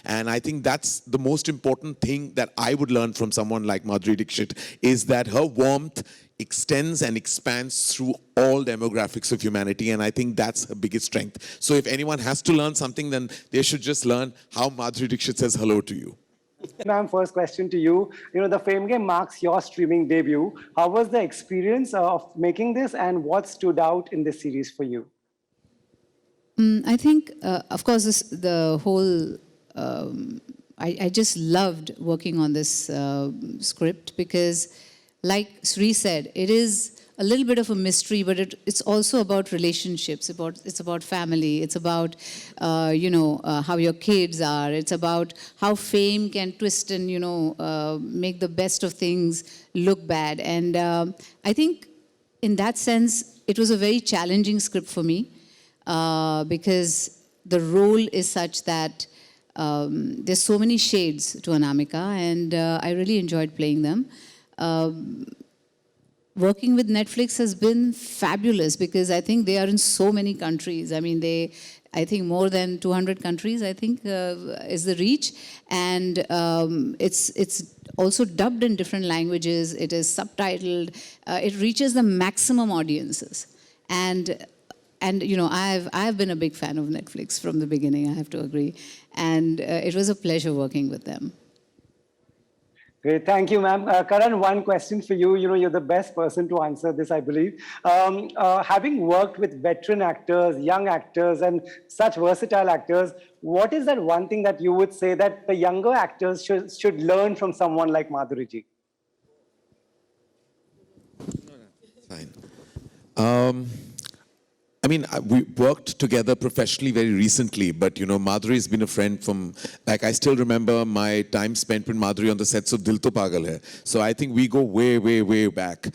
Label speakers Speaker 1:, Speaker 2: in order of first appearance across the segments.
Speaker 1: And I think that's the most important thing that I would learn from someone like Madhuri Dixit, is that her warmth extends and expands through all demographics of humanity, and I think that's her biggest strength. So if anyone has to learn something, then they should just learn how Madhuri Dixit says hello to you.
Speaker 2: Ma'am, first question to you. The Fame Game marks your streaming debut. How was the experience of making this, and what stood out in this series for you?
Speaker 3: I think, of course, the whole. I just loved working on this script because, like Sri said, it is a little bit of a mystery, but it's also about relationships. It's about family. It's about how your kids are. It's about how fame can twist and make the best of things look bad. And I think, in that sense, it was a very challenging script for me because the role is such that there's so many shades to Anamika, and I really enjoyed playing them. Working with Netflix has been fabulous because I think they are in so many countries. I mean, I think more than 200 countries, I think, is the reach. And it's also dubbed in different languages. It is subtitled. It reaches the maximum audiences. And I've been a big fan of Netflix from the beginning, I have to agree. And it was a pleasure working with them.
Speaker 2: Great, thank you, ma'am. Karan, one question for you. You're the best person to answer this, I believe. Having worked with veteran actors, young actors, and such versatile actors, what is that one thing that you would say that the younger actors should learn from someone like Madhuri ji?
Speaker 1: Fine. I mean, we worked together professionally very recently, but Madhuri has been a friend from, I still remember my time spent with Madhuri on the sets of Dil To Pagal Hai. So I think we go way, way, way back.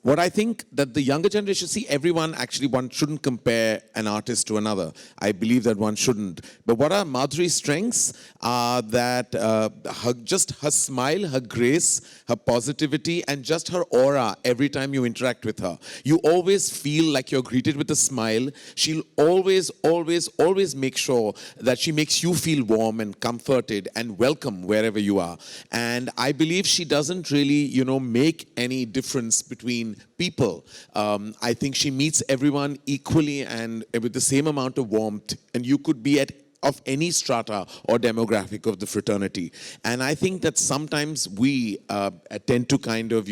Speaker 1: What I think that the younger generation, see, one shouldn't compare an artist to another. I believe that one shouldn't. But what are Madhuri's strengths are that just her smile, her grace, her positivity, and just her aura every time you interact with her. You always feel like you're greeted with a smile. She'll always, always, always make sure that she makes you feel warm and comforted and welcome wherever you are. And I believe she doesn't really, make any difference between people. I think she meets everyone equally and with the same amount of warmth. And you could be of any strata or demographic of the fraternity. And I think that sometimes we tend to kind of,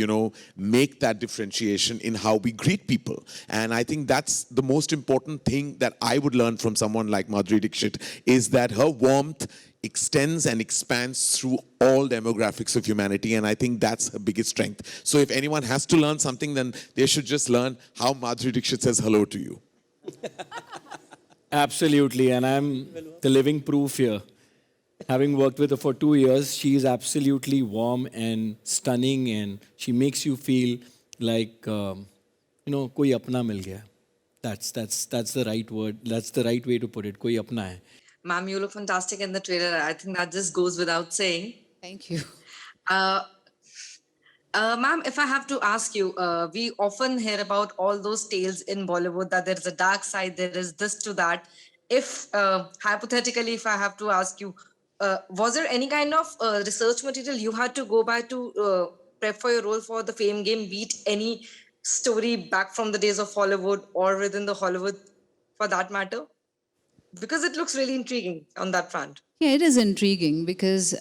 Speaker 1: make that differentiation in how we greet people. And I think that's the most important thing that I would learn from someone like Madhuri Dixit, is that her warmth extends and expands through all demographics of humanity, and I think that's her biggest strength. So if anyone has to learn something, then they should just learn how Madhuri Dixit says hello to you.
Speaker 4: Absolutely, and I'm the living proof here. Having worked with her for 2 years, she is absolutely warm and stunning, and she makes you feel like, koi apna mil gaya. That's the right word. That's the right way to put it. Koi apna hai.
Speaker 5: Ma'am, you look fantastic in the trailer. I think that just goes without saying.
Speaker 3: Thank you.
Speaker 5: Ma'am, if I have to ask you, we often hear about all those tales in Bollywood that there is a dark side, there is this to that. If, hypothetically, if I have to ask you, was there any kind of research material you had to go by to prep for your role for the Fame Game, beat any story back from the days of Hollywood or within the Hollywood for that matter? Because it looks really intriguing on that front.
Speaker 3: Yeah, it is intriguing because,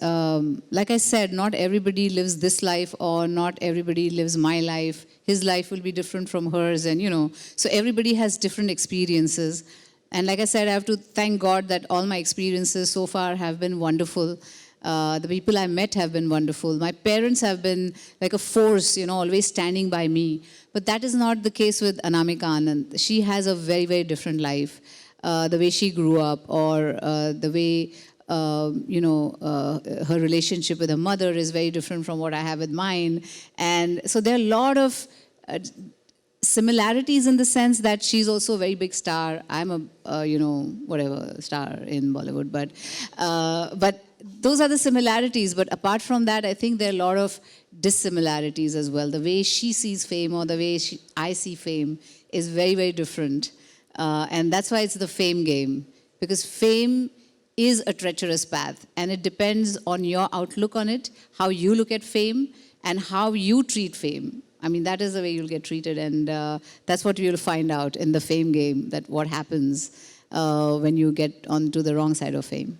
Speaker 3: like I said, not everybody lives this life or not everybody lives my life. His life will be different from hers and, so everybody has different experiences. And like I said, I have to thank God that all my experiences so far have been wonderful. The people I met have been wonderful. My parents have been like a force, always standing by me. But that is not the case with Anamika Anand. She has a very, very different life. The way she grew up or the way, her relationship with her mother is very different from what I have with mine. And so there are a lot of similarities in the sense that she's also a very big star. I'm a, star in Bollywood. But those are the similarities. But apart from that, I think there are a lot of dissimilarities as well. The way she sees fame or the way I see fame is very, very different. And that's why it's the fame game. Because fame is a treacherous path, and it depends on your outlook on it, how you look at fame, and how you treat fame. I mean, that is the way you'll get treated, and that's what you'll find out in the fame game, that what happens when you get onto the wrong side of fame.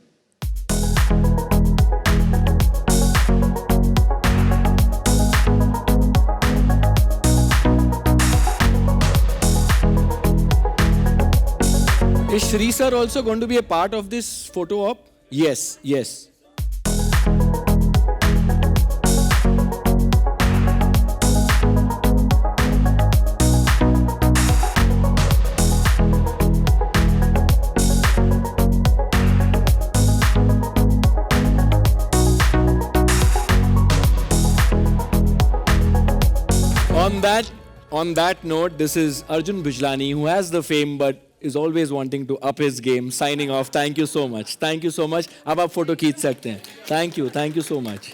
Speaker 4: Is Shri sir also going to be a part of this photo op? Yes, yes. On that note, this is Arjun Bijlani, who has the fame but is always wanting to up his game. Signing off. Thank you so much. Thank you so much. अब आप photo खींच सकते हैं. Thank you so much.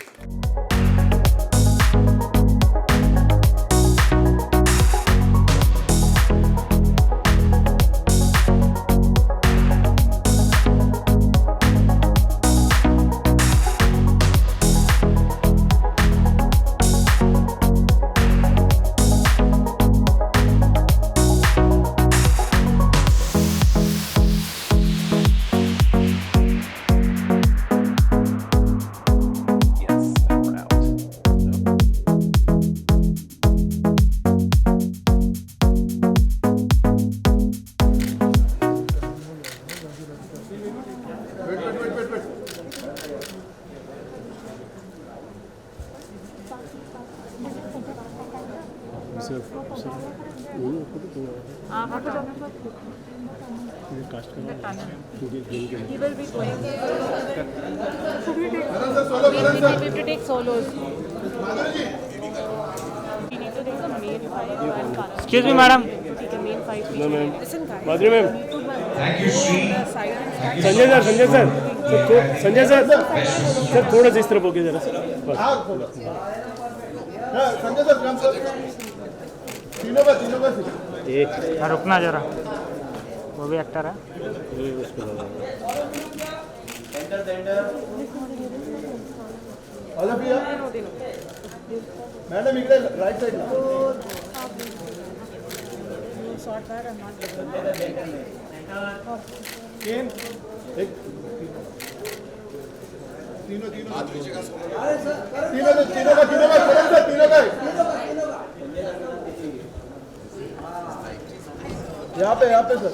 Speaker 6: He will be going. We need to take solos. We need to take a main fight.
Speaker 7: Excuse me, madam.
Speaker 6: Take a main fight.
Speaker 7: No, ma'am.
Speaker 6: Listen, guys.
Speaker 7: Madhuri ma'am.
Speaker 6: Thank you, Shri.
Speaker 7: Sanjay sir Sanjay sir थोड़ा सा इस तरफ होके जरा बस
Speaker 8: Sanjay sir तीनों बस
Speaker 7: एक
Speaker 9: रुकना जरा, वो भी एक्टर है.
Speaker 8: मैडम इकडे राइट साइड यहाँ पे सर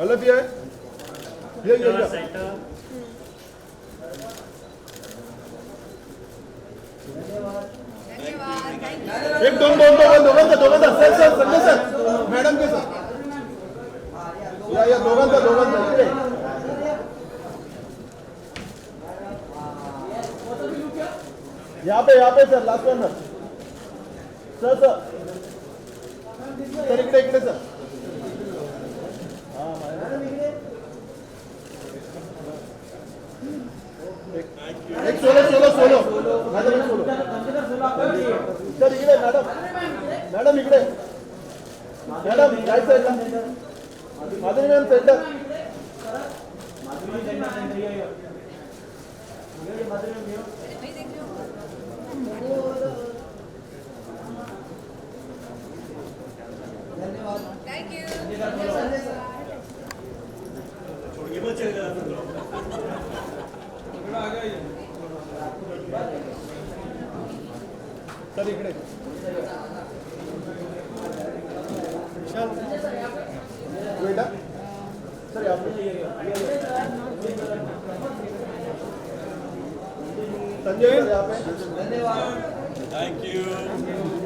Speaker 8: अलग है ये एक दोघांचा सर संजय सर मॅडम के सर या दोघांचा इकडे यहाँ पे सर लास्ट वन सर इकडे सर एक सोलो मॅडम सोलो सर इकडे मॅडम इकडे मॅडम राईट साईडला Madhuri ma'am centre
Speaker 5: Thank you.
Speaker 8: Sir इकडे बेटा सर यहाँ पे संजय सर यहाँ पे धन्यवाद थैंक यू